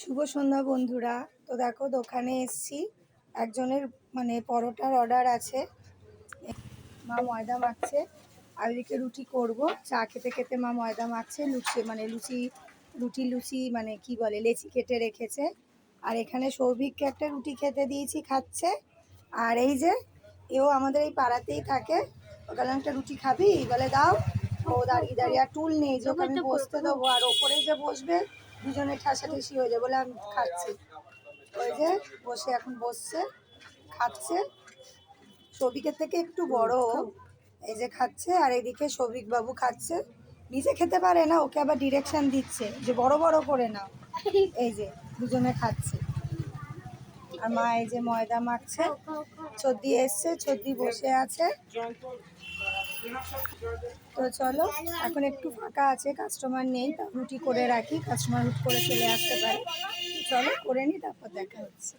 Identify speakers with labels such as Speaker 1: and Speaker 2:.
Speaker 1: শুভ সন্ধ্যা বন্ধুরা। তো দেখো দোকানে এসছি, একজনের মানে পরোটার অর্ডার আছে। মা ময়দা মাখছে, আর এদিকে রুটি করব। চা খেতে খেতে মা ময়দা মাখছে, লুচি মানে কি বলে লেচি কেটে রেখেছে। আর এখানে সৌভিককে একটা রুটি খেতে দিয়েছি, খাচ্ছে। আর এই যে এও আমাদের এই পাড়াতেই থাকে, ওখানে একটা রুটি খাবি বলে দাও। ও দাঁড়িয়ে দাঁড়িয়ে, আর টুল নেই যে ওকে আমি বসতে দেবো, আর ওপরে যে বসবে দুজনে ঠাসাঠাসি হয়ে যাবে বলে আমি খাচ্ছি। ওই যে বসে এখন বসছে, খাচ্ছে। সৌভিকের থেকে একটু বড়, এই যে খাচ্ছে। আর এদিকে সৌভিক বাবু খাচ্ছে, নিজে খেতে পারে না, ওকে আবার ডিরেকশন দিচ্ছে যে বড় বড় করে নাও। এই যে দুজনে খাচ্ছে। আর মা এই যে ময়দা মাখছে, ছদ্দি এসছে, ছদ্দি বসে আছে। তো চলো, এখন একটু ফাঁকা আছে, কাস্টমার নেই, তা রুটি করে রাখি, কাস্টমার হুট করে চলে আসতে পারে। চলো করে নি, তারপর দেখা হচ্ছে।